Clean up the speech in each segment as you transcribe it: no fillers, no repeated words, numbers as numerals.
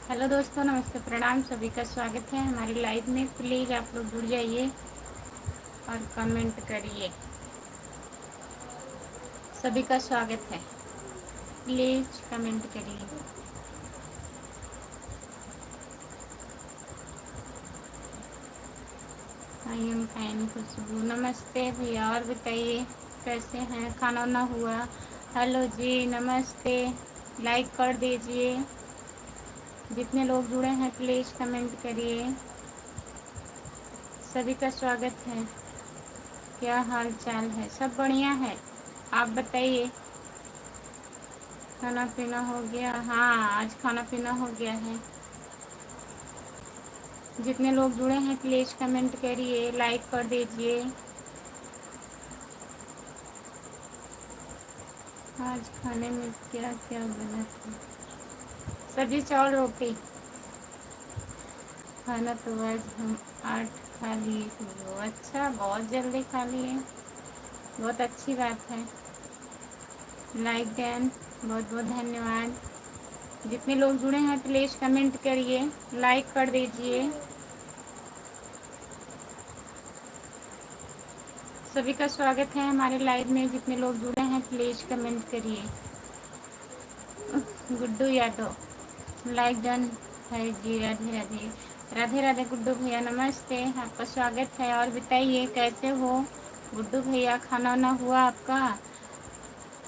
Hello दोस्तों, नमस्ते, प्रणाम। सभी का स्वागत है हमारी लाइव में। प्लीज़ आप लोग जुड़ जाइए और कमेंट करिए। सभी का स्वागत है, प्लीज़ कमेंट करिए। आई एम फाइन खुशबू। नमस्ते भैया, और बताइए कैसे हैं? खाना वाना हुआ? हेलो जी, नमस्ते। लाइक कर दीजिए। जितने लोग जुड़े हैं प्लीज़ कमेंट करिए। सभी का स्वागत है। क्या हाल चाल है? सब बढ़िया है। आप बताइए, खाना पीना हो गया? हाँ, आज खाना पीना हो गया है। जितने लोग जुड़े हैं प्लीज़ कमेंट करिए, लाइक कर दीजिए। आज खाने में क्या क्या बना था? सब्जी चावल रोटी। खाना तो आज हम 8 खा लिए थे। अच्छा, बहुत जल्दी खा लिए, बहुत अच्छी बात है। लाइक डन, बहुत बहुत धन्यवाद। जितने लोग जुड़े हैं प्लीज़ कमेंट करिए, लाइक कर दीजिए। सभी का स्वागत है हमारे लाइव में। जितने लोग जुड़े हैं प्लीज़ कमेंट करिए। गुड्डू यादव, लाइक डन है जी। राधे राधे। राधे राधे गुड्डू भैया, नमस्ते, आपका स्वागत है। और बताइए कैसे हो गुड्डू भैया? खाना वाना हुआ आपका?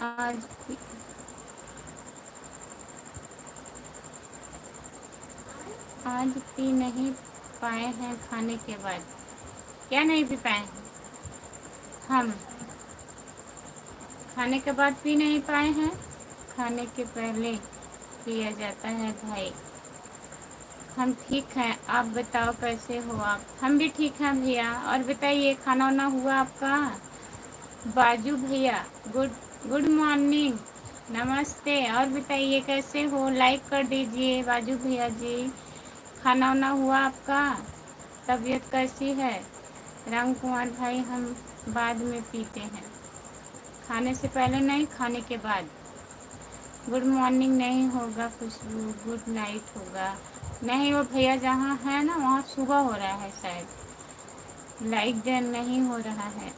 आज आज पी नहीं पाए हैं खाने के बाद? क्या नहीं पी पाए हैं? हम खाने के बाद पी नहीं पाए हैं। खाने के पहले पिया जाता है भाई। हम ठीक हैं, आप बताओ कैसे हो आप? हम भी ठीक हैं भैया। और बताइए खाना वाना हुआ आपका? बाजू भैया, गुड गुड मॉर्निंग, नमस्ते। और बताइए कैसे हो? लाइक कर दीजिए बाजू भैया जी। खाना वाना हुआ आपका? तबीयत कैसी है? राम कुमार भाई, हम बाद में पीते हैं, खाने से पहले नहीं, खाने के बाद। गुड मॉर्निंग नहीं होगा खुशबू, गुड नाइट होगा। नहीं, वो भैया जहाँ है ना वहाँ सुबह हो रहा है शायद। लाइक डन नहीं हो रहा है।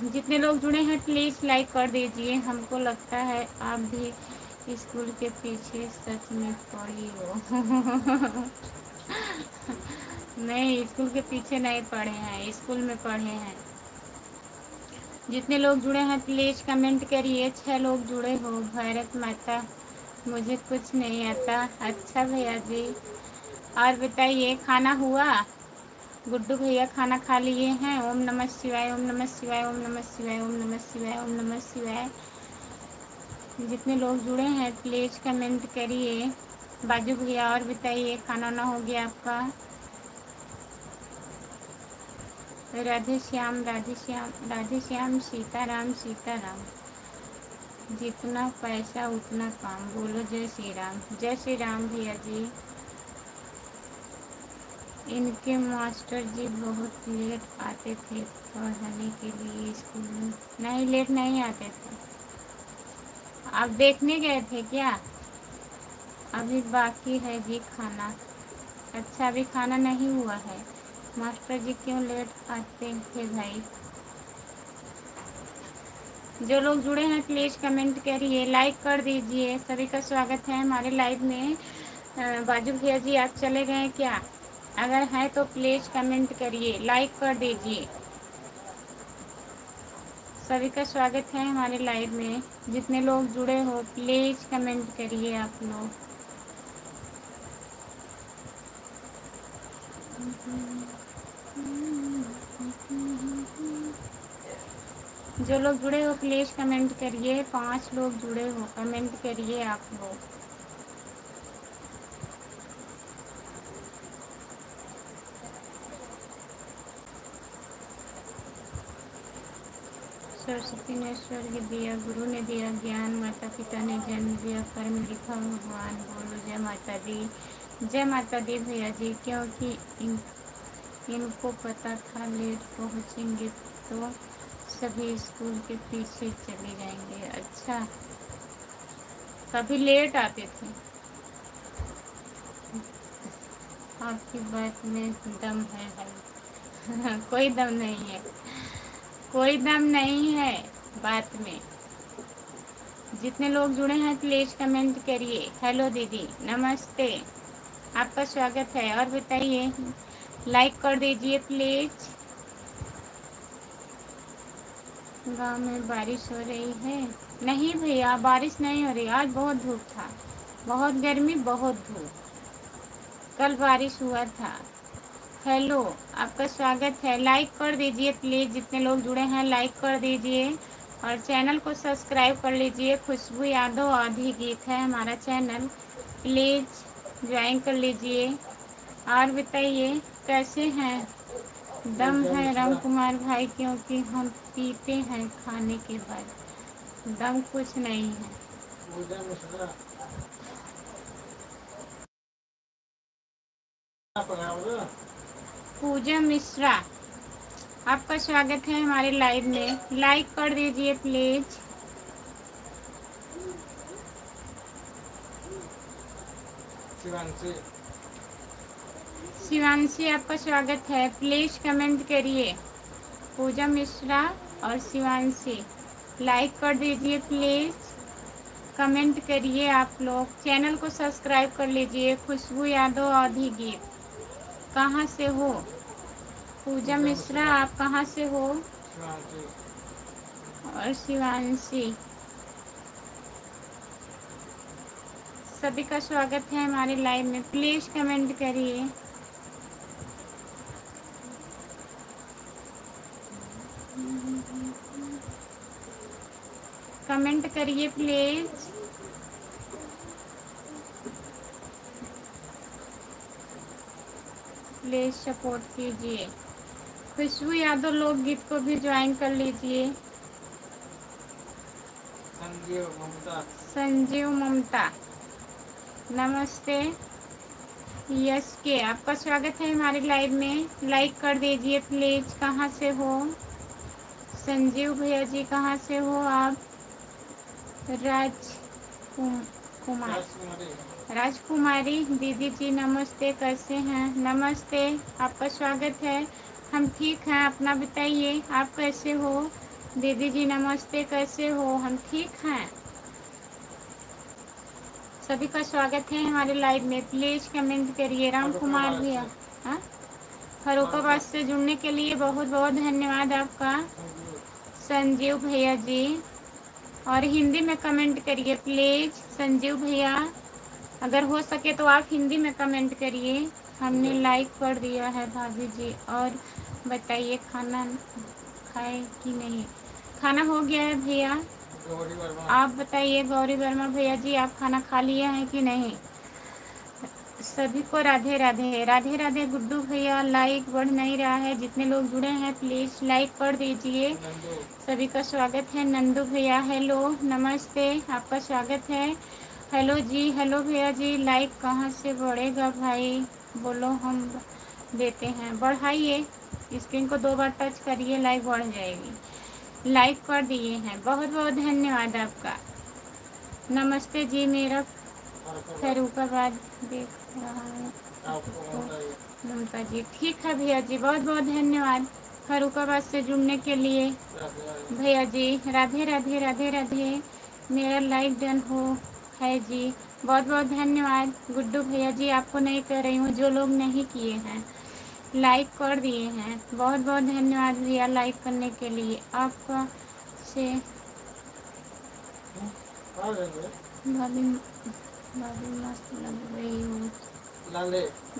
जितने लोग जुड़े हैं प्लीज़ लाइक कर दीजिए। हमको लगता है आप भी स्कूल के पीछे सच में पड़ी हो। नहीं, स्कूल के पीछे नहीं पढ़े हैं, स्कूल में पढ़े हैं। जितने लोग जुड़े हैं प्लीज़ कमेंट करिए। 6 लोग जुड़े हो। भारत माता, मुझे कुछ नहीं आता। अच्छा भैया जी। और बताइए खाना हुआ? गुड्डू भैया खाना खा लिए हैं? ओम नमः शिवाय, ओम नमः शिवाय, ओम नमः शिवाय, ओम नमः शिवाय, ओम नमः शिवाय। जितने लोग जुड़े हैं प्लीज़ कमेंट करिए। बाजू भैया, और बताइए खाना ना हो गया आपका? राधे श्याम, राधे श्याम, राधे श्याम, सीताराम सीताराम। जितना पैसा उतना काम। बोलो जय श्री राम। जय श्री राम भैया जी। इनके मास्टर जी बहुत लेट आते थे पढ़ाने के लिए स्कूल में। नहीं, लेट नहीं आते थे। आप देखने गए थे क्या? अभी बाकी है जी खाना। अच्छा, अभी खाना नहीं हुआ है। मास्टर जी क्यों लेट आते थे भाई? जो लोग जुड़े हैं प्लीज़ कमेंट करिए, लाइक कर दीजिए। सभी का स्वागत है हमारे लाइव में। बाजू भैया जी आप चले गए क्या? अगर हैं तो प्लीज़ कमेंट करिए, लाइक कर दीजिए। सभी का स्वागत है हमारे लाइव में। जितने लोग जुड़े हो प्लीज़ कमेंट करिए आप लोग। जो लोग जुड़े हो प्लीज़ कमेंट करिए। 5 लोग जुड़े हो, कमेंट करिए आप लोग। सरस्वती ने स्वर्ग दिया, गुरु ने दिया ज्ञान, माता पिता ने जन्म दिया, कर्म लिखा भगवान। बोलो जय माता दी। जय माता दी भैया जी। क्योंकि इनको पता था लेट पहुँचेंगे तो सभी स्कूल के पीछे चले जाएंगे। अच्छा, कभी लेट आते थे? आपकी बात में दम है भाई। कोई दम नहीं है, कोई दम नहीं है बात में। जितने लोग जुड़े हैं प्लीज कमेंट करिए। हेलो दीदी, नमस्ते, आपका स्वागत है। और बताइए, लाइक कर दीजिए प्लीज। गांव में बारिश हो रही है? नहीं भैया, बारिश नहीं हो रही। आज बहुत धूप था, बहुत गर्मी, बहुत धूप। कल बारिश हुआ था। हेलो, आपका स्वागत है। लाइक कर दीजिए प्लीज़, जितने लोग जुड़े हैं लाइक कर दीजिए और चैनल को सब्सक्राइब कर लीजिए। खुशबू यादव आधी गीत है हमारा चैनल, प्लीज़ ज्वाइन कर लीजिए। और बताइए कैसे हैं? दम है राम कुमार भाई, क्योंकि हम पीते हैं खाने के बाद। दम कुछ नहीं है। पूजा मिश्रा, आपका स्वागत है हमारे लाइव में। लाइक कर दीजिए प्लीज। शिवांशी, आपका स्वागत है। प्लीज कमेंट करिए। पूजा मिश्रा और शिवांशी, लाइक कर दीजिए प्लीज, कमेंट करिए। आप लोग चैनल को सब्सक्राइब कर लीजिए। खुशबू यादव आधी गीत, कहाँ से हो? पूजा मिश्रा, आप कहाँ से हो? और शिवांशी, सभी का स्वागत है हमारे लाइव में। प्लीज कमेंट करिए। कमेंट करिए प्लीज। प्लीज सपोर्ट कीजिए। खुशबू यादव लोकगीत को भी ज्वाइन कर लीजिए। संजीव ममता, नमस्ते। यस के, आपका स्वागत है हमारे लाइव में। लाइक कर दीजिए प्लीज। कहाँ से हो? संजीव भैया जी, कहाँ से हो आप? कुमार, राजकुमारी दीदी जी, नमस्ते, कैसे हैं? नमस्ते, आपका स्वागत है। हम ठीक हैं, अपना बताइए, आप कैसे हो? दीदी जी नमस्ते, कैसे हो? हम ठीक हैं। सभी का स्वागत है हमारे लाइव में। प्लीज कमेंट करिए। राम कुमार भैया, हाँ, फरुखाबाद से जुड़ने के लिए बहुत बहुत धन्यवाद आपका। संजीव भैया जी, और हिंदी में कमेंट करिए प्लीज। संजीव भैया, अगर हो सके तो आप हिंदी में कमेंट करिए। हमने लाइक कर दिया है भाभी जी। और बताइए, खाना खाए कि नहीं? खाना हो गया है भैया, आप बताइए। गौरी वर्मा भैया जी, आप खाना खा लिए हैं कि नहीं? सभी को राधे राधे। राधे राधे। गुड्डू भैया, लाइक बढ़ नहीं रहा है। जितने लोग जुड़े हैं प्लीज लाइक कर दीजिए। सभी का स्वागत है। नंदू भैया, हेलो, नमस्ते, आपका स्वागत है। हेलो जी, हेलो भैया जी। लाइक कहाँ से बढ़ेगा भाई? बोलो, हम देते हैं। बढ़ाइए, स्क्रीन को 2 बार टच करिए, लाइक बढ़ जाएगी। लाइक कर दिए हैं, बहुत बहुत धन्यवाद आपका। नमस्ते जी। मेरा फरुखाबाद देख रहा है तो ममता जी, ठीक है भैया जी, बहुत बहुत धन्यवाद फरुखाबाद से जुड़ने के लिए। भैया जी, राधे राधे, राधे राधे। मेरा लाइक डन हो है जी, बहुत बहुत धन्यवाद। गुड्डू भैया जी, आपको नहीं कर रही हूँ, जो लोग नहीं किए हैं लाइक कर दिए हैं, बहुत बहुत धन्यवाद भैया लाइक करने के लिए। आपका से भाभी, भाभी मस्त लग रही हूँ।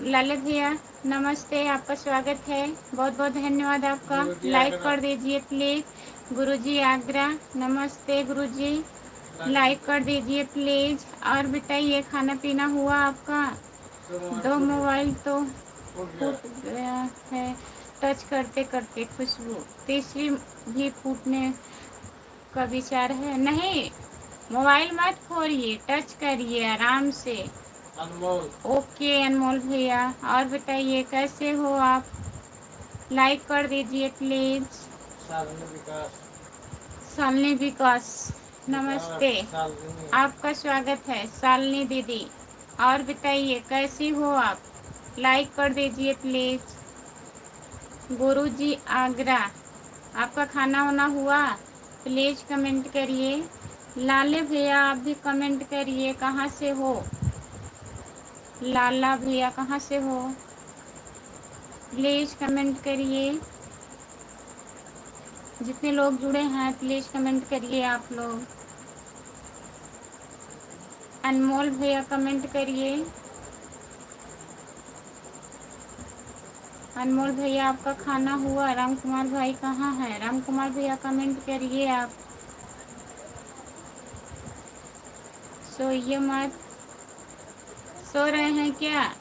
लाले भैया नमस्ते, आपका स्वागत है, बहुत बहुत धन्यवाद आपका। लाइक कर दीजिए प्लीज। गुरुजी आगरा, नमस्ते गुरुजी, लाइक कर दीजिए प्लीज। और बताइए, खाना पीना हुआ आपका? 2 मोबाइल तो फूट गया है टच करते करते। खुशबू, तीसरी भी फूटने का विचार है? नहीं, मोबाइल मत फोड़िए, टच करिए आराम से। अनमोल, ओके अनमोल भैया। और बताइए कैसे हो आप? लाइक कर दीजिए प्लीज। शालिनी विकास, नमस्ते, आपका स्वागत है शालिनी दीदी। और बताइए कैसी हो आप? लाइक कर दीजिए प्लीज़। गुरुजी आगरा, आपका खाना वाना हुआ? प्लीज़ कमेंट करिए। लाले भैया आप भी कमेंट करिए, कहाँ से हो? लाला भैया कहाँ से हो? प्लीज़ कमेंट करिए। जितने लोग जुड़े हैं प्लीज़ कमेंट करिए आप लोग। अनमोल भैया कमेंट करिए। अनमोल भैया आपका खाना हुआ? राम कुमार भाई कहाँ है? राम कुमार भैया कमेंट करिए आप। सोइए मत, सो रहे हैं क्या?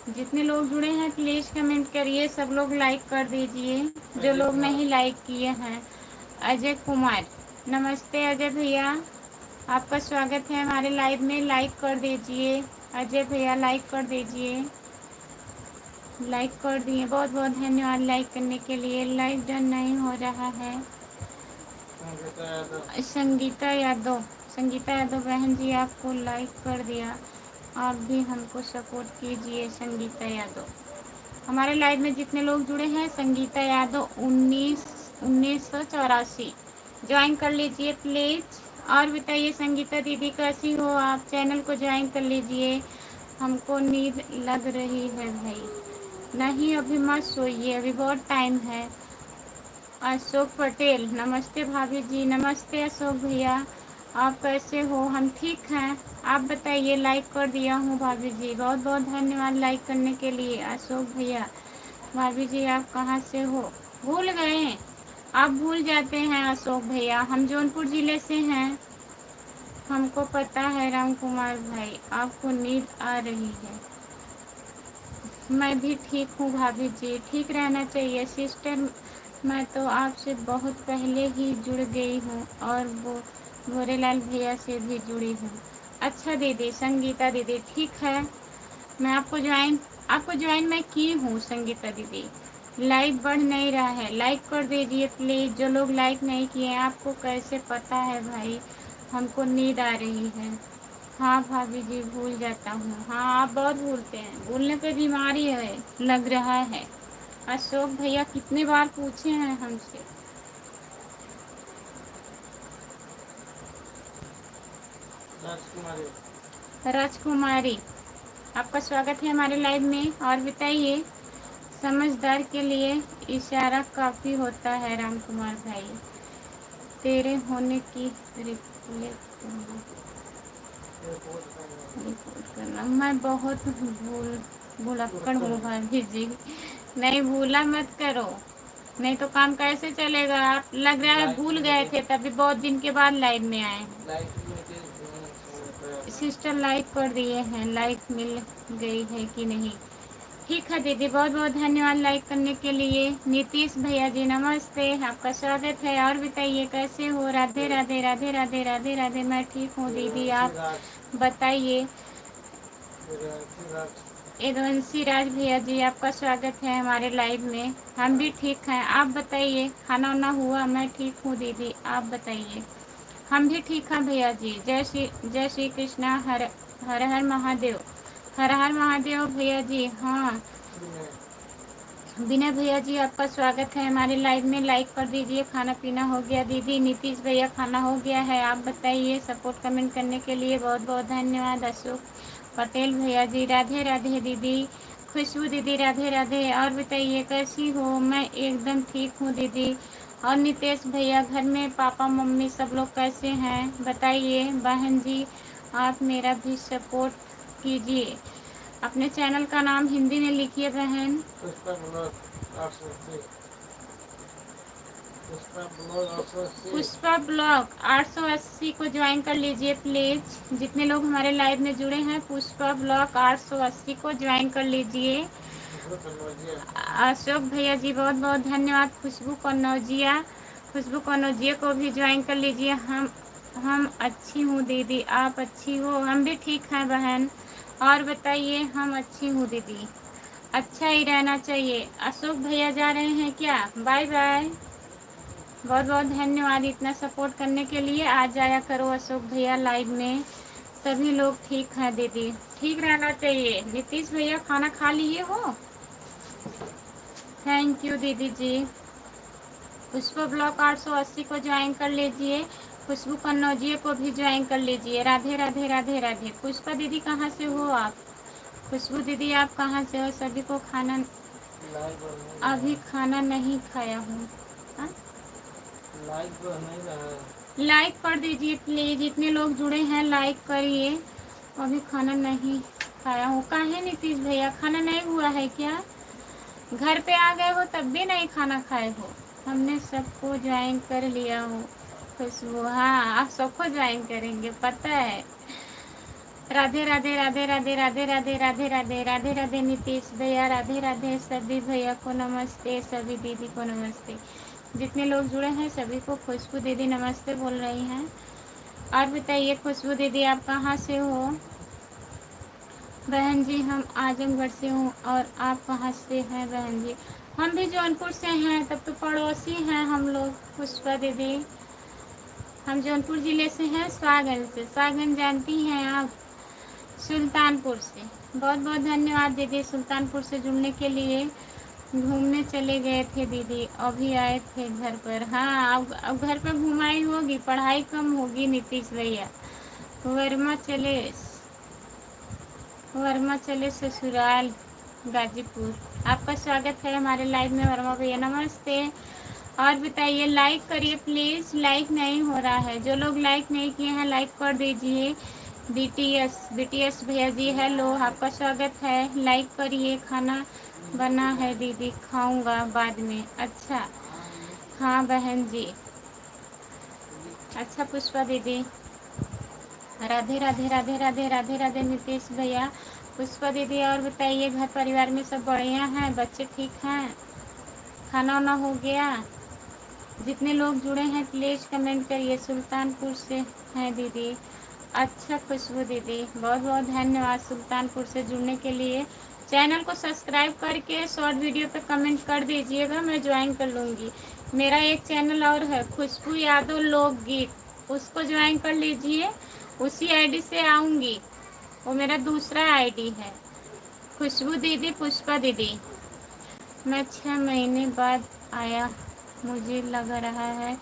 जितने लोग जुड़े हैं प्लीज़ कमेंट करिए। सब लोग लाइक कर दीजिए जो लोग नहीं लाइक किए हैं। अजय कुमार, नमस्ते अजय भैया, आपका स्वागत है हमारे लाइव में। लाइक कर दीजिए अजय भैया, लाइक कर दीजिए। लाइक कर दिए, बहुत बहुत धन्यवाद लाइक करने के लिए। लाइक डन नहीं हो रहा है। संगीता यादव, संगीता यादव बहन जी आपको लाइक कर दिया, आप भी हमको सपोर्ट कीजिए। संगीता यादव, हमारे लाइव में जितने लोग जुड़े हैं, संगीता यादव 1984 ज्वाइन कर लीजिए प्लीज़। और बताइए संगीता दीदी कैसी हो आप? चैनल को ज्वाइन कर लीजिए। हमको नींद लग रही है भाई। नहीं अभी मत सोइए, अभी बहुत टाइम है। अशोक पटेल, नमस्ते भाभी जी। नमस्ते अशोक भैया, आप कैसे हो? हम ठीक हैं, आप बताइए। लाइक कर दिया हूँ भाभी जी, बहुत बहुत धन्यवाद लाइक करने के लिए अशोक भैया। भाभी जी आप कहाँ से हो? भूल गए? आप भूल जाते हैं अशोक भैया, हम जौनपुर ज़िले से हैं। हमको पता है राम कुमार भाई, आपको नींद आ रही है। मैं भी ठीक हूँ भाभी जी, ठीक रहना चाहिए सिस्टर। मैं तो आपसे बहुत पहले ही जुड़ गई हूँ और वो भोरेलाल भैया से भी जुड़ी हूँ। अच्छा दीदी, संगीता दीदी ठीक है। मैं आपको ज्वाइन मैं की हूँ संगीता दीदी। लाइक बढ़ नहीं रहा है, लाइक कर दीजिए प्लीज़। जो लोग लाइक नहीं किए हैं, आपको कैसे पता है भाई? हमको नींद आ रही है। हाँ भाभी जी भूल जाता हूँ। हाँ आप बहुत भूलते हैं, भूलने पे बीमारी है लग रहा है। अशोक भैया कितने बार पूछे हैं हमसे। राजकुमारी, आपका स्वागत है हमारे लाइव में। और बताइए, समझदार के लिए इशारा काफ़ी होता है राम कुमार भाई। तेरे होने की रिपोर्ट करना। मैं बहुत भुलक्कड़ हूँ भाभी जी, नहीं भूला मत करो, नहीं तो काम कैसे चलेगा? आप लग रहा है भूल गए थे, तभी बहुत दिन के बाद लाइव में आए। सिस्टर लाइक कर दिए हैं, लाइक मिल गई है कि नहीं? ठीक है दीदी, बहुत बहुत धन्यवाद लाइक करने के लिए। नीतीश भैया जी नमस्ते, आपका स्वागत है। और बताइए कैसे हो? राधे राधे राधे राधे राधे राधे। मैं ठीक हूँ दीदी, आप बताइए। यदुवंशी राज भैया जी आपका स्वागत है हमारे लाइव में। हम भी ठीक हैं, आप बताइए खाना वाना हुआ? मैं ठीक हूँ दीदी, आप बताइए। हम भी ठीक हैं भैया जी। जय श्री कृष्णा। हर हर हर महादेव, हर हर महादेव भैया जी। हाँ विनय भैया जी आपका स्वागत है हमारे लाइव में। लाइक कर दीजिए। खाना पीना हो गया दीदी? नीतीश भैया खाना हो गया है, आप बताइए। सपोर्ट कमेंट करने के लिए बहुत बहुत धन्यवाद। अशोक पटेल भैया जी राधे राधे दीदी। खुशबू दीदी राधे राधे। और बताइए कैसी हो? मैं एकदम ठीक हूँ दीदी। और नितेश भैया, घर में पापा मम्मी सब लोग कैसे हैं बताइए। बहन जी आप मेरा भी सपोर्ट कीजिए। अपने चैनल का नाम हिंदी में लिखिए बहन। पुष्पा ब्लॉग 880 को ज्वाइन कर लीजिए प्लीज़। जितने लोग हमारे लाइव में जुड़े हैं, पुष्पा ब्लॉग 880 को ज्वाइन कर लीजिए। अशोक भैया जी बहुत बहुत धन्यवाद। खुशबू कन्नौजिया, खुशबू कन्नौजिया को भी ज्वाइन कर लीजिए। हम अच्छी हूँ दीदी, आप अच्छी हो? हम भी ठीक हैं बहन। और बताइए। हम अच्छी हूँ दीदी, अच्छा ही रहना चाहिए। अशोक भैया जा रहे हैं क्या? Bye bye. बहुत बहुत धन्यवाद इतना सपोर्ट करने के लिए। आ जाया करो अशोक भैया लाइव में। सभी लोग ठीक हैं दीदी, ठीक रहना चाहिए। नीतीश भैया खाना खा लिए हो? थैंक यू दीदी जी। पुष्पा ब्लॉक 880 को ज्वाइन कर लीजिए, खुशबू कन्नौजिया को भी ज्वाइन कर लीजिए। राधे राधे राधे राधे। पुष्पा दीदी कहाँ से हो आप? खुशबू दीदी आप कहाँ से हो? सभी को खाना, अभी खाना नहीं खाया हूँ। लाइक कर दीजिए प्लीज, जितने लोग जुड़े हैं लाइक करिए। अभी खाना नहीं खाया हूँ। काहे नीतीश भैया खाना नहीं हुआ है क्या? घर पे आ गए हो तब भी नहीं खाना खाए हो? हमने सबको ज्वाइन कर लिया हो। खुशबू, हाँ आप सबको ज्वाइन करेंगे पता है। राधे राधे राधे राधे राधे राधे राधे राधे राधे राधे नीतीश भैया, राधे राधे। सभी भैया को नमस्ते, सभी दीदी को नमस्ते। जितने लोग जुड़े हैं सभी को खुशबू दीदी नमस्ते बोल रही हैं। और बताइए खुशबू दीदी आप कहाँ से हो? बहन जी हम आजमगढ़ से हूँ। और आप कहाँ से हैं बहन जी? हम भी जौनपुर से हैं, तब तो पड़ोसी हैं हम लोग। पुष्पा दीदी हम जौनपुर ज़िले से हैं, सागंज से। सागंज जानती हैं आप? सुल्तानपुर से। बहुत बहुत धन्यवाद दीदी सुल्तानपुर से जुड़ने के लिए। घूमने चले गए थे दीदी, अभी आए थे घर पर। हाँ अब घर पर घुमाई होगी, पढ़ाई कम होगी नीतीश भैया। वर्मा चले ससुराल गाजीपुर। आपका स्वागत है हमारे लाइव में वर्मा भैया, नमस्ते। और बताइए लाइक करिए प्लीज़, लाइक नहीं हो रहा है। जो लोग लाइक नहीं किए हैं लाइक कर दीजिए। बीटीएस भैया जी हेलो, आपका स्वागत है। लाइक करिए। खाना बना है दीदी, खाऊंगा बाद में। अच्छा हाँ बहन जी। अच्छा पुष्पा दीदी, राधे राधे राधे राधे राधे राधे नीतीश भैया। पुष्पा दीदी और बताइए घर परिवार में सब बढ़िया हैं? बच्चे ठीक हैं? खाना वाना हो गया? जितने लोग जुड़े हैं प्लीज़ कमेंट करिए। सुल्तानपुर से हैं दीदी। अच्छा खुशबू दीदी बहुत बहुत धन्यवाद सुल्तानपुर से जुड़ने के लिए। चैनल को सब्सक्राइब करके शॉर्ट वीडियो पे कमेंट कर दीजिएगा, मैं ज्वाइन कर लूँगी। मेरा एक चैनल और है खुशबू यादव लोकगीत, उसको ज्वाइन कर लीजिए। उसी आईडी से आऊँगी, वो मेरा दूसरा आईडी है। खुशबू दीदी पुष्पा दीदी मैं 6 महीने बाद आया, मुझे लग रहा है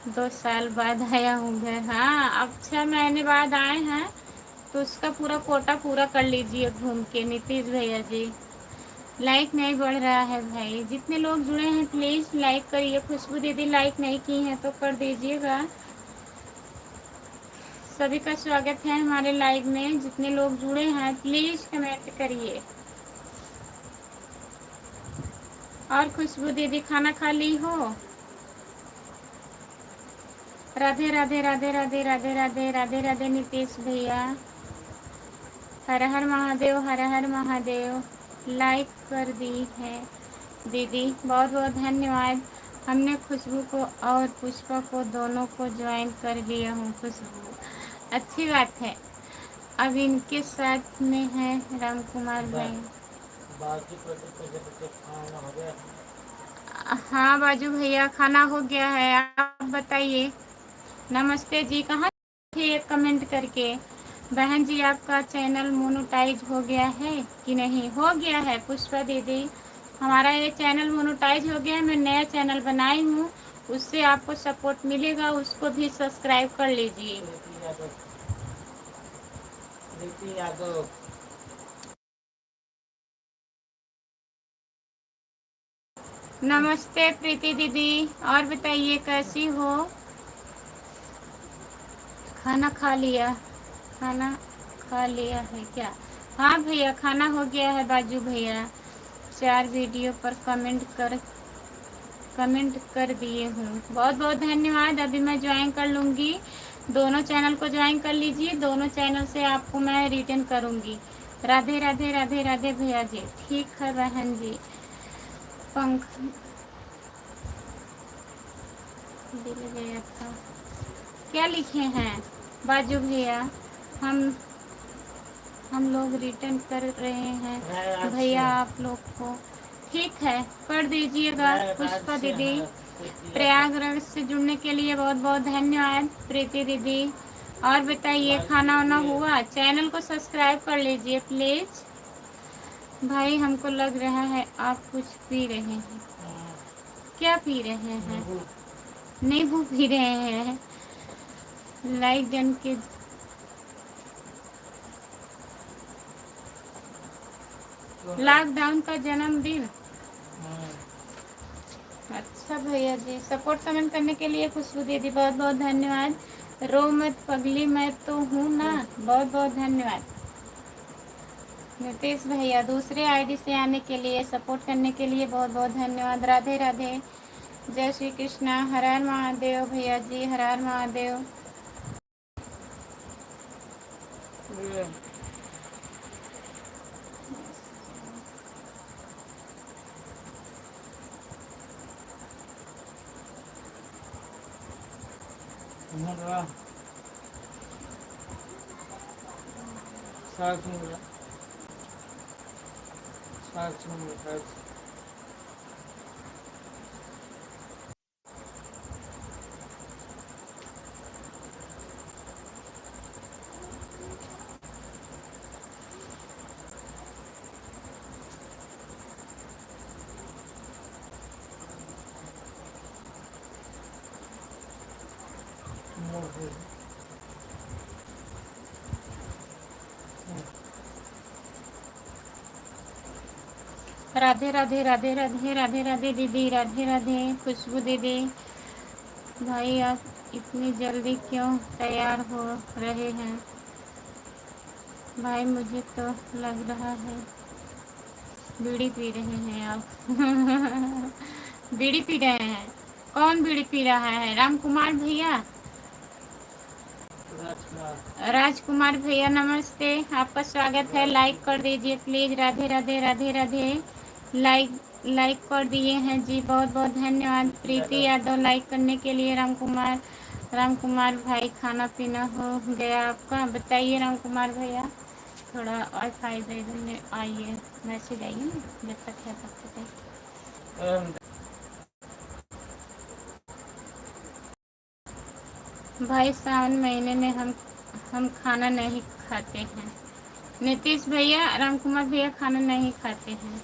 2 साल बाद आया हूँ घर। हाँ अब 6 महीने बाद आए हैं तो उसका पूरा कोटा पूरा कर लीजिए घूम के नीतीश भैया जी। लाइक नहीं बढ़ रहा है भाई, जितने लोग जुड़े हैं प्लीज़ लाइक करिए। खुशबू दीदी लाइक नहीं की हैं तो कर दीजिएगा। सभी का स्वागत है हमारे लाइव में। जितने लोग जुड़े हैं प्लीज़ कमेंट करिए। और खुशबू दीदी खाना खा ली हो? राधे राधे राधे राधे राधे राधे राधे राधे नीतीश भैया। हर हर महादेव, हर हर महादेव। लाइक कर दी है दीदी, बहुत बहुत धन्यवाद। हमने खुशबू को और पुष्पा को दोनों को ज्वाइन कर लिया हूँ। खुशबू अच्छी बात है। अब इनके साथ में है राम कुमार भाई। हाँ बाजू भैया खाना हो गया है, आप बताइए। नमस्ते जी, कहाँ थे एक कमेंट करके। बहन जी आपका चैनल मोनेटाइज हो गया है कि नहीं? हो गया है पुष्पा दीदी, हमारा ये चैनल मोनेटाइज हो गया है। मैं नया चैनल बनाई हूँ, उससे आपको सपोर्ट मिलेगा, उसको भी सब्सक्राइब कर लीजिए। नमस्ते प्रीति दीदी, और बताइए कैसी हो? खाना खा लिया? खाना खा लिया है क्या? हाँ भैया खाना हो गया है बाजू भैया। 4 वीडियो पर कमेंट कर दिए हूँ, बहुत बहुत धन्यवाद। अभी मैं ज्वाइन कर लूँगी, दोनों चैनल को ज्वाइन कर लीजिए, दोनों चैनल से आपको मैं रिटर्न करूँगी। राधे राधे राधे राधे भैया जी। ठीक है बहन जी। पंख दिल गया था, क्या लिखे हैं बाजू भैया? हम लोग रिटर्न कर रहे हैं भैया आप लोग को। ठीक है कर दीजिएगा। पुष्पा दीदी प्रयागराज से जुड़ने के लिए बहुत बहुत धन्यवाद। प्रीति दीदी और बताइए खाना वाना हुआ? चैनल को सब्सक्राइब कर लीजिए प्लीज। भाई हमको लग रहा है आप कुछ पी रहे हैं। क्या पी रहे हैं? नींबू पी रहे हैं। लाइक जन के लॉकडाउन का जन्मदिन। अच्छा भैया जी, सपोर्ट कमेंट करने के लिए खुशबू दीदी बहुत बहुत धन्यवाद। रो मत पगली, मैं तो हूँ ना। बहुत बहुत धन्यवाद। नीतीश भैया दूसरे आईडी से आने के लिए, सपोर्ट करने के लिए बहुत बहुत धन्यवाद। राधे राधे, जय श्री कृष्णा, हर हर महादेव भैया जी, हर हर महादेव। राधे राधे राधे राधे राधे राधे दीदी, राधे राधे खुशबू दीदी। भाई आप इतनी जल्दी क्यों तैयार हो रहे हैं? भाई मुझे तो लग रहा है बीड़ी पी रहे हैं आप। बीड़ी पी रहे हैं? कौन बीड़ी पी रहा है? राम कुमार भैया, राजकुमार भैया नमस्ते, आपका स्वागत है। लाइक कर दीजिए please. Radhe Radhe Radhe Radhe. Like like कर दिए हैं जी, बहुत बहुत धन्यवाद। प्रीति यादव लाइक करने के लिए। राम कुमार भाई खाना पीना हो गया आपका? बताइए राम कुमार भैया। थोड़ा वाईफाई दे देने आइए, मैसेज आइए ना, जब तक है तब तक है। भाई सावन महीने में हम खाना नहीं खाते हैं। नीतीश भैया, राम कुमार भैया खाना नहीं खाते हैं।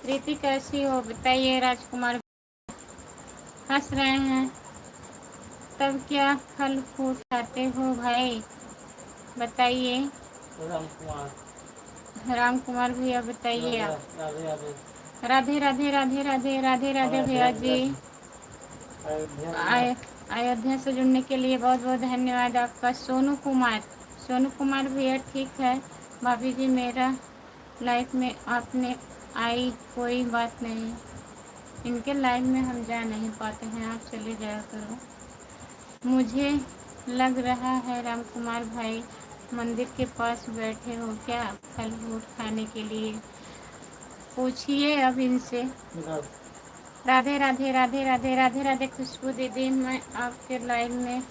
प्रीति कैसी हो बताइए। राजकुमार हंस रहे हैं, तब क्या फल फूल खाते हो भाई बताइए। राम कुमार भैया बताइए आप। राधे राधे राधे राधे राधे राधे भैया जी। अयोध्या से जुड़ने के लिए बहुत बहुत धन्यवाद आपका। सोनू कुमार भैया ठीक है। भाभी जी मेरा लाइफ में आपने आई कोई बात नहीं, इनके लाइफ में हम जा नहीं पाते हैं, आप चले जाया करो। मुझे लग रहा है राम कुमार भाई मंदिर के पास बैठे हो क्या फल फ्रूट खाने के लिए? पूछिए अब इनसे। राधे राधे राधे राधे राधे राधे खुशबू दीदी, मैं आपके लाइव में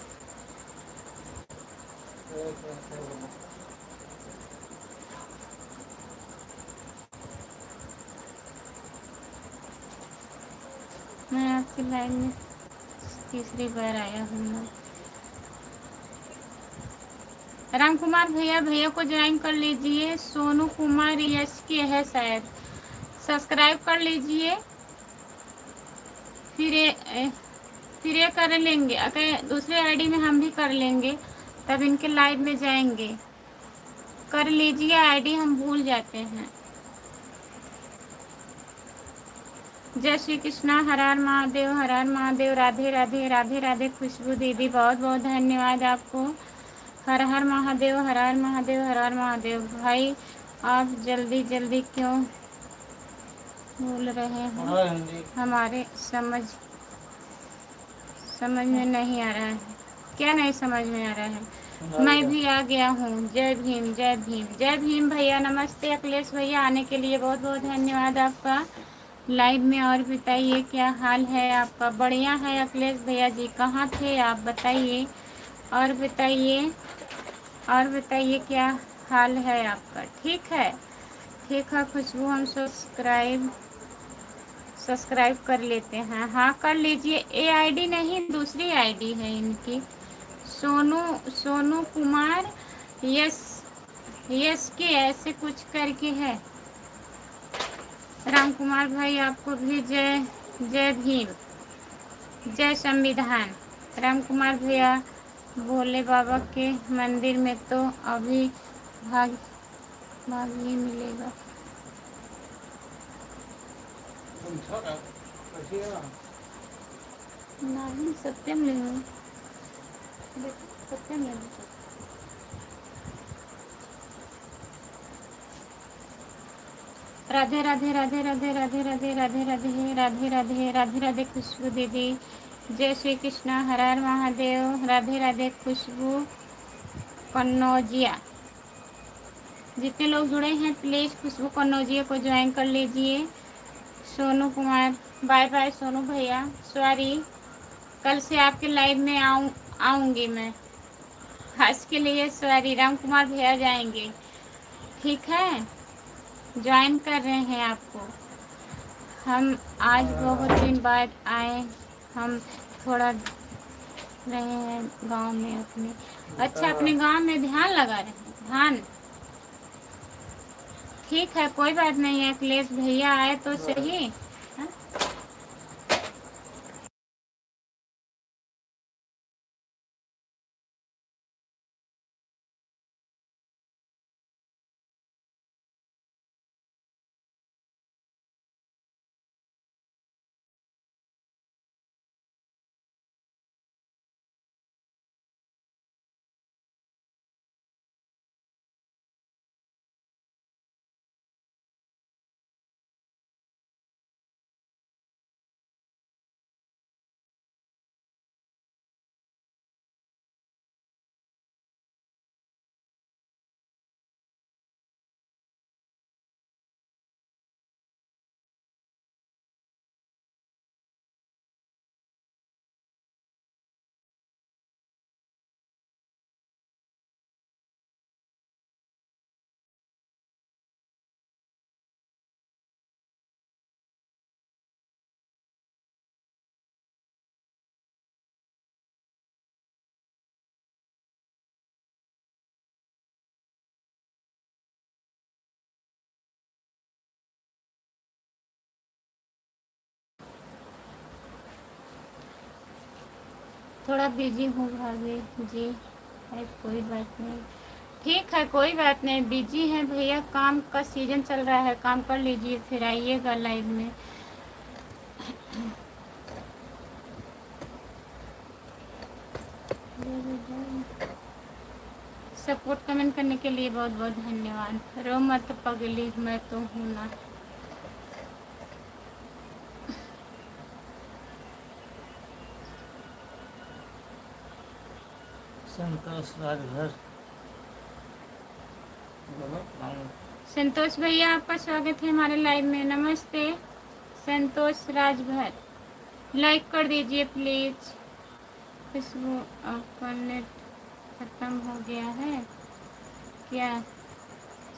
तीसरी बार आया हूँ। राम कुमार भैया को ज्वाइन कर लीजिए। सोनू कुमार यश के है शायद, सब्सक्राइब कर लीजिए। फिर ये कर लेंगे, अगर दूसरे आईडी में हम भी कर लेंगे तब इनके लाइव में जाएंगे। कर लीजिए आईडी, हम भूल जाते हैं। जय श्री कृष्णा, हर हर महादेव, हर हर महादेव। राधे राधे राधे राधे खुशबू दीदी, बहुत बहुत धन्यवाद आपको। हर हर महादेव, हर हर महादेव, हर हर महादेव। भाई आप जल्दी जल्दी क्यों बोल रहे हैं? हमारे समझ में नहीं आ रहा है। क्या नहीं समझ में आ रहा है? मैं भी आ गया हूँ। जय भीम जय भीम जय भीम भैया नमस्ते। अखिलेश भैया आने के लिए बहुत बहुत धन्यवाद आपका लाइव में। और बताइए क्या हाल है आपका? बढ़िया है अखिलेश भैया जी, कहाँ थे आप बताइए। और बताइए क्या हाल है आपका? ठीक है ठीक है खुशबू, हम सब्सक्राइब कर लेते हैं। हाँ कर लीजिए। ये आईडी नहीं, दूसरी आईडी है इनकी, सोनू सोनू कुमार यस यस के ऐसे कुछ करके है। राम कुमार भाई आपको भी जय जय भीम, जय संविधान। राम कुमार भैया, भोले बाबा के मंदिर में तो अभी भाग भाग ही मिलेगा। नहीं सत्यम नहीं, सत्यम नहीं। राधे राधे राधे राधे राधे राधे राधे राधे राधे राधे राधे राधे खुशबू दीदी, जय श्री कृष्णा, हर हर महादेव। राधे राधे खुशबू कन्नौजिया। जितने लोग जुड़े हैं प्लीज़ खुशबू कन्नौजिया को ज्वाइन कर लीजिए। सोनू कुमार, बाय बाय सोनू भैया, सॉरी कल से आपके लाइव में आऊँगी मैं, आज के लिए सॉरी। राम कुमार भैया जाएंगे, ठीक है, ज्वाइन कर रहे हैं आपको। हम आज बहुत दिन बाद आए, हम थोड़ा रहे हैं गांव में अपने। अच्छा, अपने गांव में ध्यान लगा रहे हैं, ध्यान, ठीक है कोई बात नहीं है। अखिलेश भैया आए तो सही। हाँ? थोड़ा बिजी हूँ भाभी जी, है कोई बात नहीं, ठीक है कोई बात नहीं। बिजी हैं भैया, काम का सीजन चल रहा है, काम कर लीजिए फिर आइएगा लाइव में। सपोर्ट कमेंट करने के लिए बहुत बहुत धन्यवाद। रो मत पगली, मैं तो हूँ ना। संतोष राजभर, संतोष भैया आपका स्वागत है हमारे लाइव में। नमस्ते संतोष राजभर, लाइक कर दीजिए प्लीज। खुशबू आपका नेट खत्म हो गया है क्या?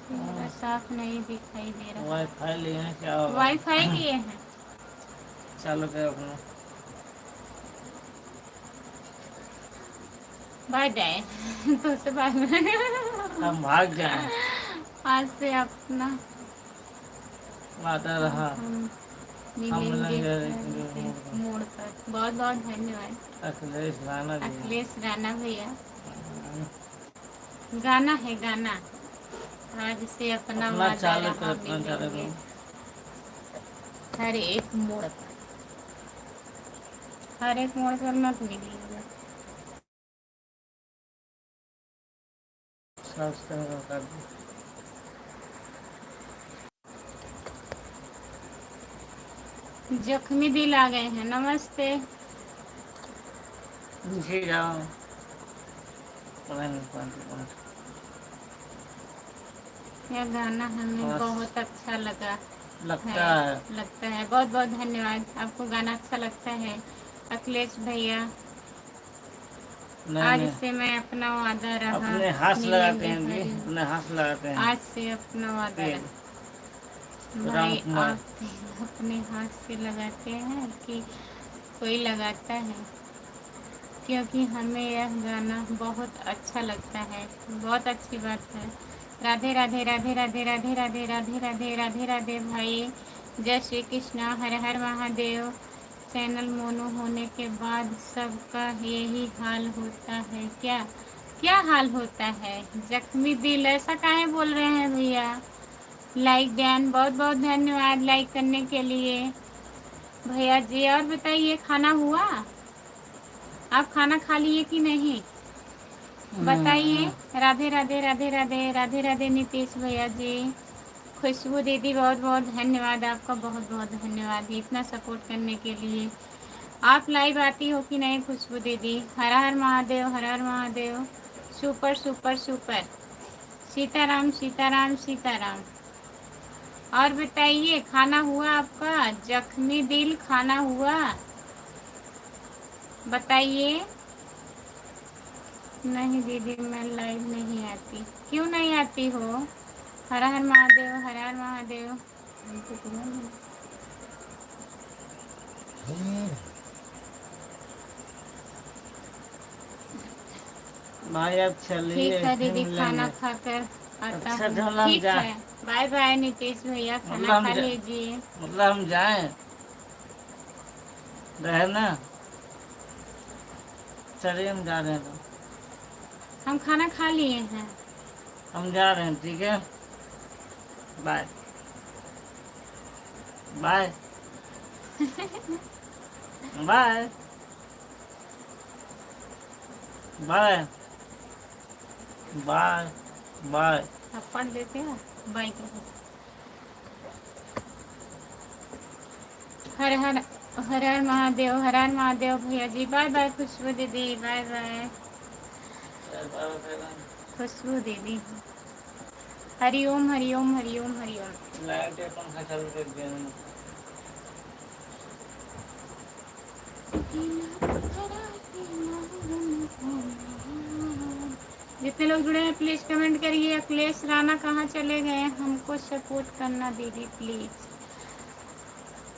चेहरा साफ नहीं दिखाई दे रहा। वाईफाई लिए हैं क्या? वाईफाई लिए हैं, चालू कर अपना। बाय जाए तो से बाद में हम भाग जाए, आज से अपना आता रहा हम हम मिलेंगे मिलेंगे मोड़ पर। बहुत बहुत धन्यवाद अखिलेश राणा जी। अखिलेश राणा भैया। गाना है गाना, आज से अपना वादा चालू कर, रहा अपना चालू मिलेंगे कर। हर एक मोड़ पर, हर एक मोड़ पर मत मिलिएगा। सब्सक्राइब कर दो। जख्मी दिल आ गए हैं, नमस्ते। नीचे जाओ, पता नहीं कौन सी कौन यह गाना हमें बहुत अच्छा लगता है। लगता है। बहुत बहुत धन्यवाद, आपको गाना अच्छा लगता है अखिलेश भैया। नहीं आज नहीं, से मैं अपना वादा रहा अपने हाथ लगाते हैं जी, मिलेंगे अपने हाथ लगाते हैं। आज से अपना वादा रहा राम भाई कुमार। आप तेल अपने हाथ से लगाते हैं कि कोई लगाता है? क्योंकि हमें यह गाना बहुत अच्छा लगता है। बहुत अच्छी बात है। राधे राधे राधे राधे राधे राधे राधे राधे राधे राधे भाई। जय श्री कृष्णा, हर हर महादेव। चैनल मोनो होने के बाद सबका यही हाल होता है क्या? क्या हाल होता है? जख्मी दिल, ऐसा काहे बोल रहे हैं भैया? लाइक डैन, बहुत बहुत धन्यवाद लाइक करने के लिए भैया जी। और बताइए, खाना हुआ? आप खाना खा लिए कि नहीं? बताइए। राधे राधे राधे राधे राधे राधे नीतीश भैया जी। खुशबू दीदी, बहुत बहुत धन्यवाद आपका, बहुत बहुत धन्यवाद इतना सपोर्ट करने के लिए। आप लाइव आती हो कि नहीं खुशबू दीदी? हर हर महादेव, हर हर Mahadev. Super super super. Sitaram Sitaram Sitaram. और बताइए, खाना हुआ आपका? जख्मी दिल, खाना हुआ? बताइए। नहीं दीदी, मैं लाइव नहीं आती। क्यों नहीं आती हो? हर हर महादेव, हर हर महादेव। भाई अब चलिए, ठीक है फिर दीदी, खाना मिलेंगे। खाकर आता अच्छा हूँ। चलो हम ठीक जाए, है, बाय बाय नीतीश भैया, मतलब खाना खा लीजिए। मतलब हम जाएं, रहे ना। चलिए हम जा रहे हैं, तो हम खाना खा लिए हैं। हम जा रहे हैं, ठीक है। Bye bye bye bye bye bye. थप्पड़ देते हैं, बाय करो। हर हर हर हर महादेव, हर हर महादेव भैया जी। बाय बाय खुशबू दीदी, बाय बाय खुशबू दीदी। हरिओम हरिओम हरिओम हरिओम। लाइट या पंखा चालू कर दिया मैंने। जितने लोग जुड़े हैं प्लीज कमेंट करिए। अखिलेश राणा कहाँ चले गए? हमको सपोर्ट करना दीदी प्लीज।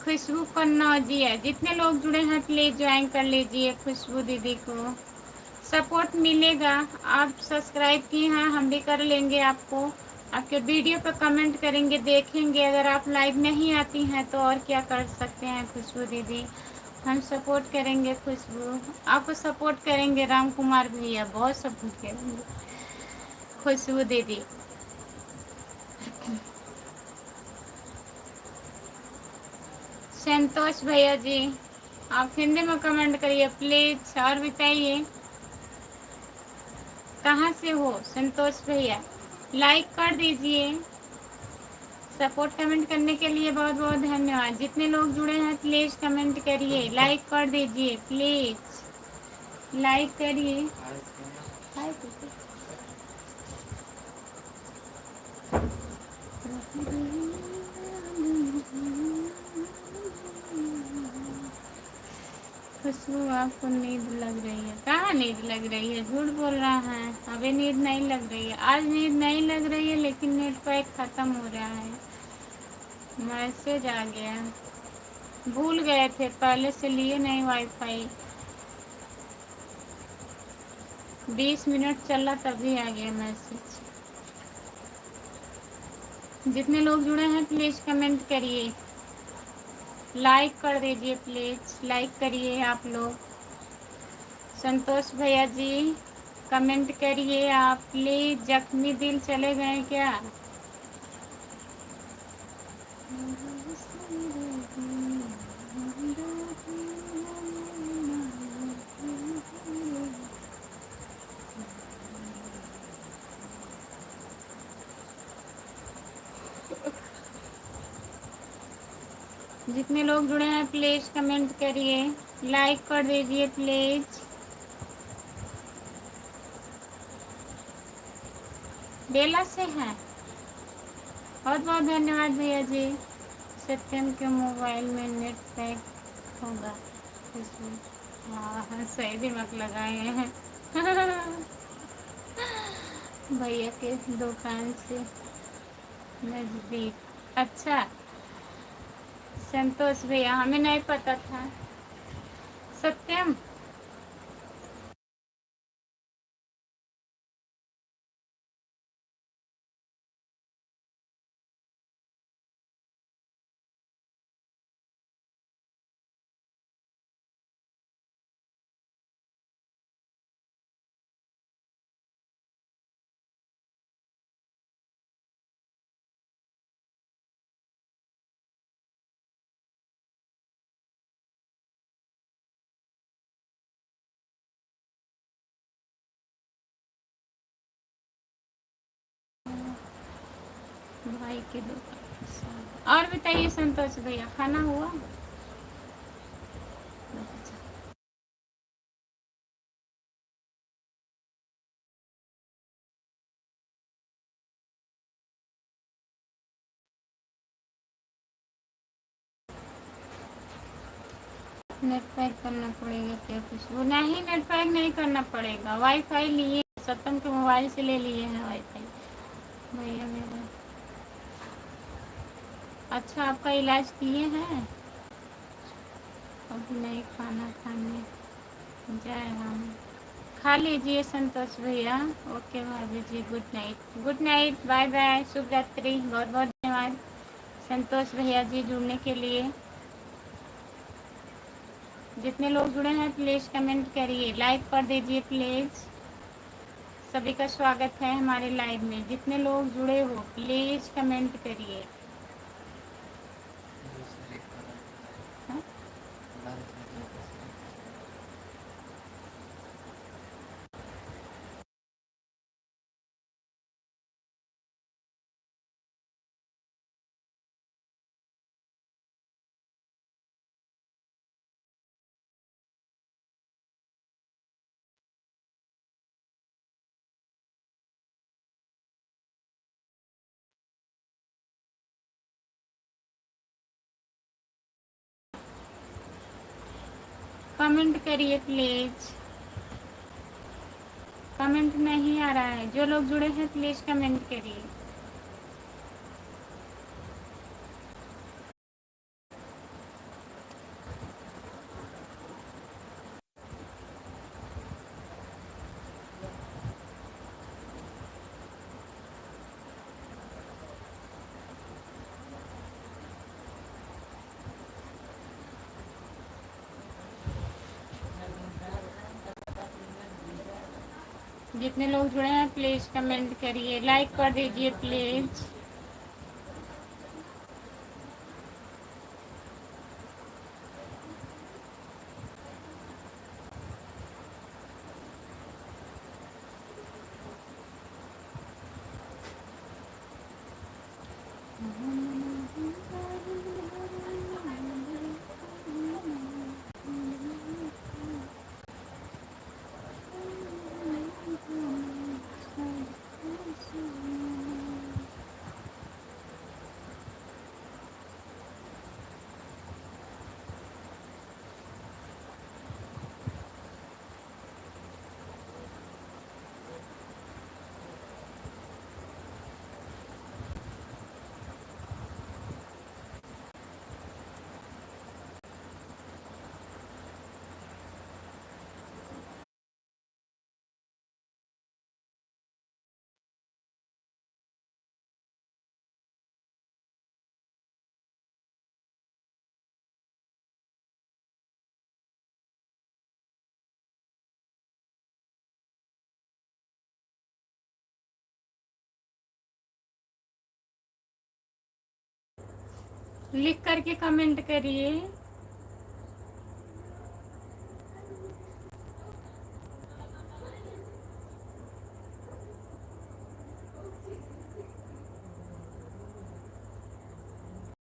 खुशबू कन्नौजी है। जितने लोग जुड़े हैं प्लीज ज्वाइन कर लीजिए खुशबू दीदी को, सपोर्ट मिलेगा। आप सब्सक्राइब किए हैं, हम भी कर लेंगे आपको। आपके वीडियो पर कमेंट करेंगे, देखेंगे। अगर आप लाइव नहीं आती हैं तो और क्या कर सकते हैं खुशबू दीदी? हम सपोर्ट करेंगे खुशबू, आपको सपोर्ट करेंगे। राम कुमार भैया बहुत सपोर्ट करेंगे खुशबू दीदी। संतोष भैया जी, आप हिंदी में कमेंट करिए प्लीज। और बताइए, कहाँ से हो संतोष भैया? लाइक कर दीजिए। सपोर्ट कमेंट करने के लिए बहुत बहुत धन्यवाद। जितने लोग जुड़े हैं प्लीज कमेंट करिए, लाइक कर दीजिए प्लीज, लाइक करिए। खुशबू, आपको नींद लग रही है? कहाँ नींद लग रही है? झूठ बोल रहा है, अभी नींद नहीं लग रही है। आज नींद नहीं लग रही है, लेकिन नेट पैक ख़त्म हो रहा है। मैसेज आ गया, भूल गए थे, पहले से लिए नहीं वाईफाई। 20 मिनट चला तभी आ गया मैसेज। जितने लोग जुड़े हैं प्लीज़ कमेंट करिए, लाइक कर दीजिए प्लीज़, लाइक करिए आप लोग। संतोष भैया जी कमेंट करिए आप प्लीज़। जख्मी दिल चले गए क्या? जितने लोग जुड़े हैं प्लीज़ कमेंट करिए, लाइक कर दीजिए प्लीज़। बेला से हैं, बहुत बहुत धन्यवाद भैया जी। सत्यम के मोबाइल में नेट पैक होगा इसमें। हाँ, सही दिमाग लगाए हैं भैया के दुकान से नज़दीक। अच्छा, संतोष भैया, हमें नहीं पता था। सत्यम, भाई के दुकान। और बताइए संतोष भैया, खाना हुआ? नेट पैक करना पड़ेगा क्या कुछ? वो नहीं, नेट पैक नहीं करना पड़ेगा, वाईफाई लिए, सत्यम के मोबाइल से ले लिए हैं वाईफाई भैया मेरा। अच्छा, आपका इलाज किए हैं? अभी नहीं, खाना खाने जाए हम। खा लीजिए संतोष भैया। ओके भाभी जी, good night. Good night, bye bye, शुभ रात्रि। बहुत बहुत धन्यवाद संतोष भैया जी जुड़ने के लिए। जितने लोग जुड़े हैं प्लीज़ कमेंट करिए, लाइक कर दीजिए प्लीज़। सभी का स्वागत है हमारे लाइव में। जितने लोग जुड़े हो प्लीज़ कमेंट करिए। हाँ? कमेंट करिए प्लीज़। कमेंट नहीं आ रहा है। जो लोग जुड़े हैं प्लीज़ कमेंट करिए। जितने लोग जुड़े हैं प्लीज़ कमेंट करिए, लाइक कर दीजिए प्लीज़। लिख करके कमेंट करिए।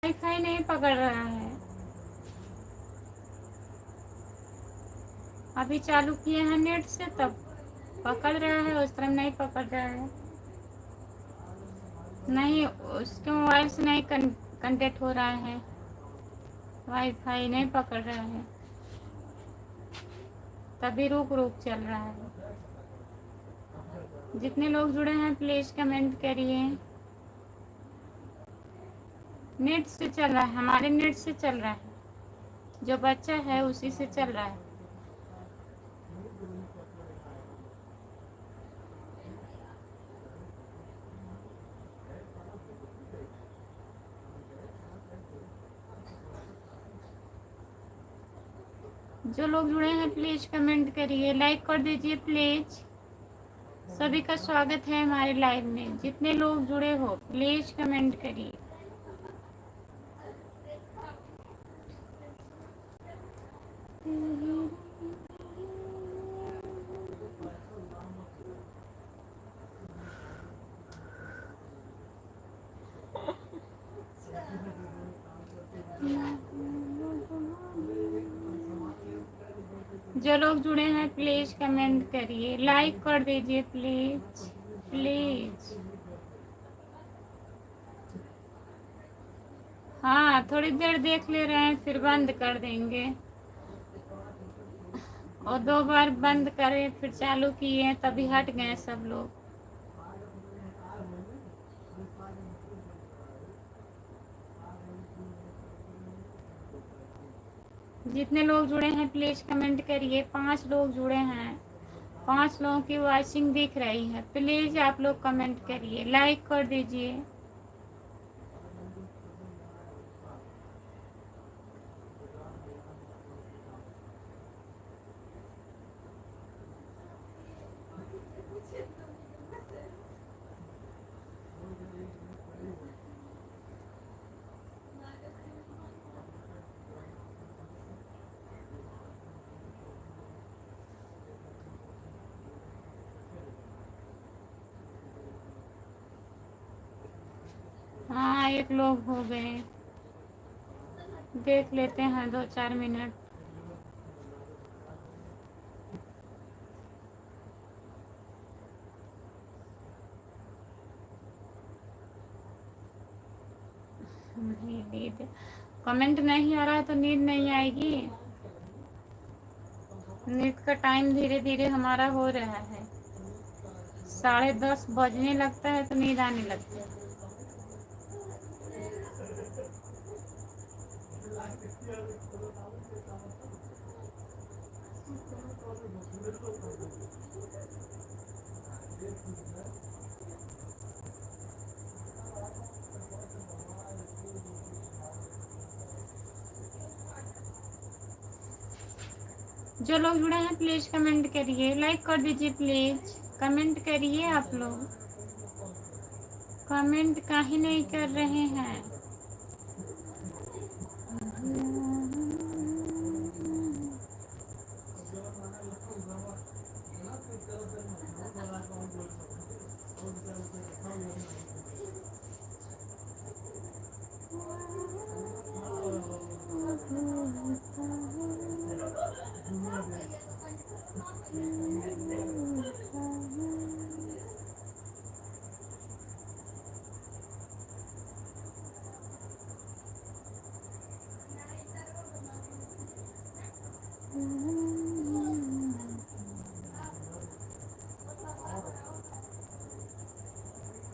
वाईफाई नहीं पकड़ रहा है। अभी चालू किए हैं नेट से, तब पकड़ रहा है, उस तरह नहीं पकड़ रहा है। नहीं, उसके मोबाइल से नहीं कंटेक्ट हो रहा है, वाईफाई नहीं पकड़ रहा है, तभी रुक रुक चल रहा है। जितने लोग जुड़े हैं प्लीज़ कमेंट करिए। नेट से चल रहा है, हमारे नेट से चल रहा है, जो बच्चा है उसी से चल रहा है। जो लोग जुड़े हैं प्लीज कमेंट करिए, लाइक कर दीजिए प्लीज। सभी का स्वागत है हमारे लाइव में, जितने लोग जुड़े हो प्लीज कमेंट करिए। जो लोग जुड़े हैं प्लीज कमेंट करिए, लाइक कर दीजिए प्लीज प्लीज। हाँ, थोड़ी देर देख ले रहे हैं फिर बंद कर देंगे, और 2 बार बंद करे फिर चालू किए तभी हट गए सब लोग। जितने लोग जुड़े हैं प्लीज कमेंट करिए। 5 लोग जुड़े हैं, 5 लोगों की वॉचिंग दिख रही है, प्लीज आप लोग कमेंट करिए, लाइक कर दीजिए। हाँ, 1 लोग हो गए, देख लेते हैं 2-4 मिनट। नींद, कमेंट नहीं आ रहा है तो नींद नहीं आएगी। नींद का टाइम धीरे धीरे हमारा हो रहा है, 10:30 बजने लगता है तो नींद आने लगती है। जो लोग जुड़े हैं प्लीज कमेंट करिए, लाइक कर दीजिए प्लीज, कमेंट करिए। आप लोग कमेंट काहे नहीं कर रहे हैं?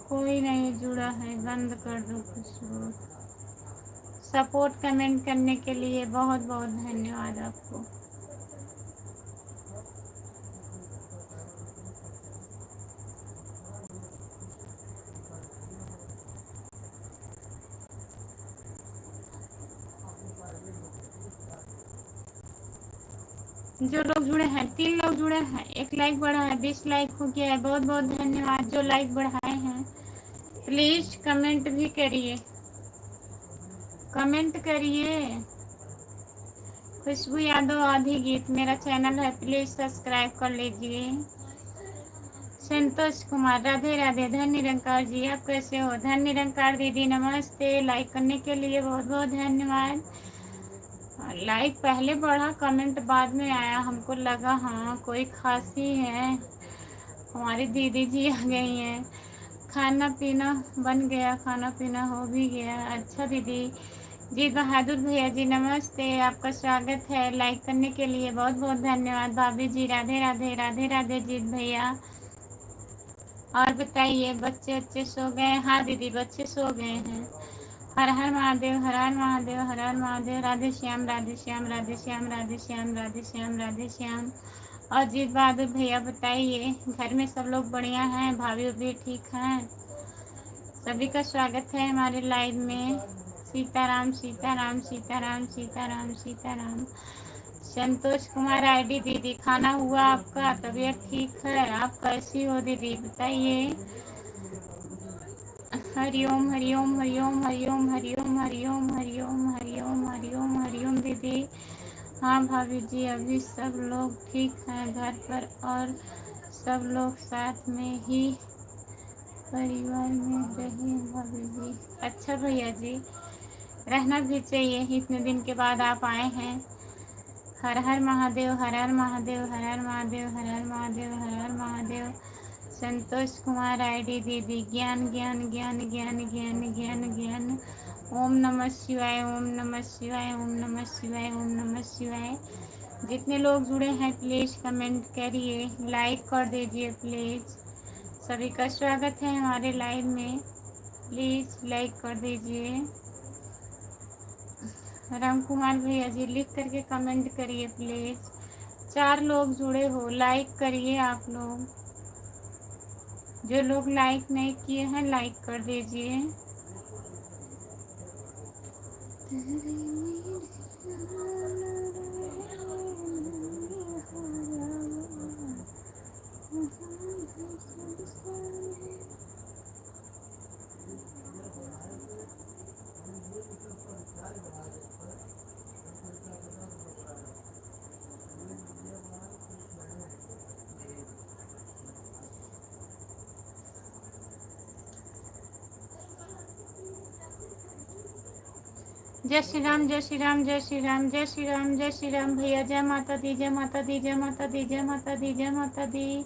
कोई नहीं जुड़ा है, बंद कर दो खुशबू। सपोर्ट कमेंट करने के लिए बहुत बहुत धन्यवाद आपको। जो लोग जुड़े हैं, 3 लोग जुड़े हैं, 1 लाइक बढ़ा है, 20 लाइक हो गया है, बहुत बहुत धन्यवाद। जो लाइक बढ़ाए हैं प्लीज कमेंट भी करिए, कमेंट करिए। खुशबू यादव आधी गीत मेरा चैनल है, प्लीज सब्सक्राइब कर लीजिए। संतोष कुमार राधे राधे। धन निरंकार जी आप कैसे हो? धन निरंकार दीदी नमस्ते, लाइक करने के लिए बहुत बहुत धन्यवाद। लाइक पहले बढ़ा, कमेंट बाद में आया, हमको लगा हाँ कोई खासी है, हमारी दीदी जी आ गई हैं। खाना पीना बन गया, खाना पीना हो भी गया। अच्छा दीदी जी, बहादुर भैया जी नमस्ते, आपका स्वागत है, लाइक करने के लिए बहुत बहुत धन्यवाद। भाभी जी राधे राधे, राधे राधे जीत भैया। और बताइए बच्चे अच्छे सो गए? हाँ दीदी बच्चे सो गए हैं, हर हर महादेव, हर हर महादेव, हर हर महादेव। राधे श्याम, राधे श्याम, राधे श्याम, राधे श्याम, राधे श्याम, राधे श्याम। और जीत बहादुर भैया बताइए, घर में सब लोग बढ़िया हैं? भाभी भी ठीक हैं? सभी का स्वागत है हमारे लाइव में। सीताराम सीताराम सीताराम सीताराम सीताराम। संतोष कुमार आईडी दीदी, खाना हुआ आपका? तबीयत ठीक है? आप कैसी हो दीदी बताइए। हरिओम हरिओम हरिओम हरिओम हरिओम हरिओम हरिओम हरिओम हरिओम हरिओम दीदी। हाँ भाभी जी, अभी सब लोग ठीक हैं घर पर, और सब लोग साथ में ही परिवार में रहे भाभी जी। अच्छा भैया जी, रहना भी चाहिए, इतने दिन के बाद आप आए हैं। हर हर महादेव, हर हर महादेव, हर हर महादेव, हर हर महादेव, हर हर महादेव। संतोष कुमार आईडी दीदी, ज्ञान ज्ञान ज्ञान ज्ञान ज्ञान ज्ञान ज्ञान। ओम नमः शिवाय, ओम नमः शिवाय, ओम नमः शिवाय, ओम नमः शिवाय। जितने लोग जुड़े हैं प्लीज़ कमेंट करिए, लाइक कर दीजिए प्लीज़। सभी का स्वागत है हमारे लाइव में, प्लीज़ लाइक कर दीजिए। राम कुमार भैया जी, लिख करके कमेंट करिए प्लीज़। 4 लोग जुड़े हो, लाइक करिए आप लोग। जो लोग लाइक नहीं किए हैं लाइक कर दीजिए। जय श्री राम, जय श्री राम, जय श्री राम, जय श्री राम, जय श्री राम भैया। जय माता दी, जय माता दी, जय माता दी, जय माता दी, जय माता दी।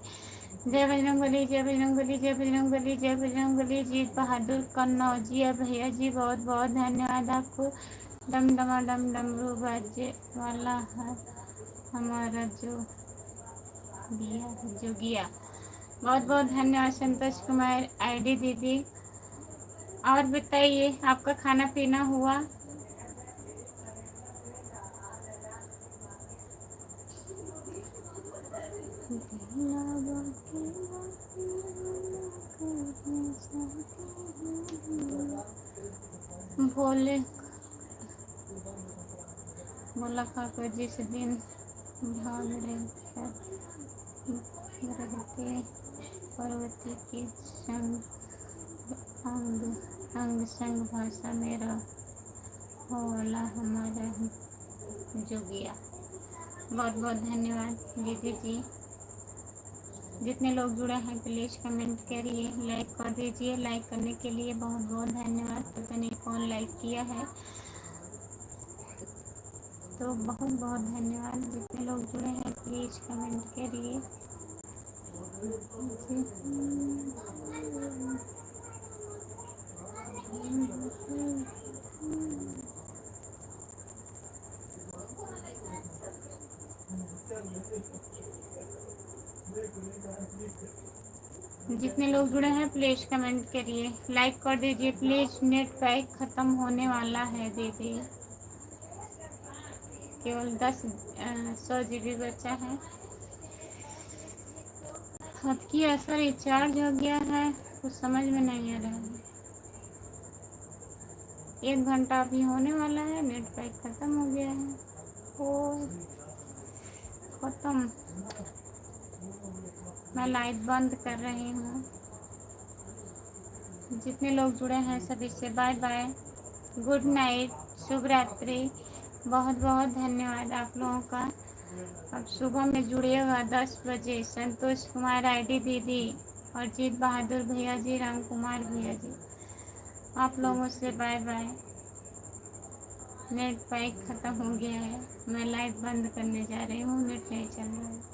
जय बजरंगबली, जय बजरंगबली, जय बजरंगबली, जय बजरंगबली। जीत बहादुर कन्नौजिया भैया जी, बहुत बहुत धन्यवाद आपको। डम डमा डम डमरू बाजे वाला है हमारा जो जोगिया। बहुत बहुत धन्यवाद संतोष कुमार आईडी दीदी। और बताइए, आपका खाना पीना हुआ? भोले भोला खाकर जिस दिन भाग रहते पार्वती के संग, अंग अंग संग भाषा मेरा होला हमारा जोगिया। बहुत बहुत धन्यवाद दीदी जी। जितने लोग जुड़े हैं प्लीज़ कमेंट करिए, लाइक कर दीजिए। लाइक करने के लिए बहुत बहुत धन्यवाद। पता नहीं कौन लाइक किया है, तो बहुत बहुत धन्यवाद। जितने लोग जुड़े हैं प्लीज़ कमेंट करिए। जितने लोग जुड़े हैं प्लीज़ कमेंट करिए, लाइक कर दीजिए प्लीज़। नेट पैक ख़त्म होने वाला है दीदी, केवल 100 GB बचा है। हद की असर रिचार्ज हो गया है, कुछ समझ में नहीं आ रहा है। 1 घंटा अभी होने वाला है, नेट पैक ख़त्म हो गया है। ओ ख़त्म। मैं लाइट बंद कर रही हूँ। जितने लोग जुड़े हैं सभी से बाय बाय, गुड नाइट, शुभ रात्रि। बहुत बहुत धन्यवाद आप लोगों का। अब सुबह में जुड़िएगा 10 बजे। संतोष कुमार आईडी दीदी और जीत बहादुर भैया जी, राम कुमार भैया जी, आप लोगों से बाय बाय। नेट पैक ख़त्म हो गया है, मैं लाइट बंद करने जा रही हूँ, नेट नहीं चल रहा है।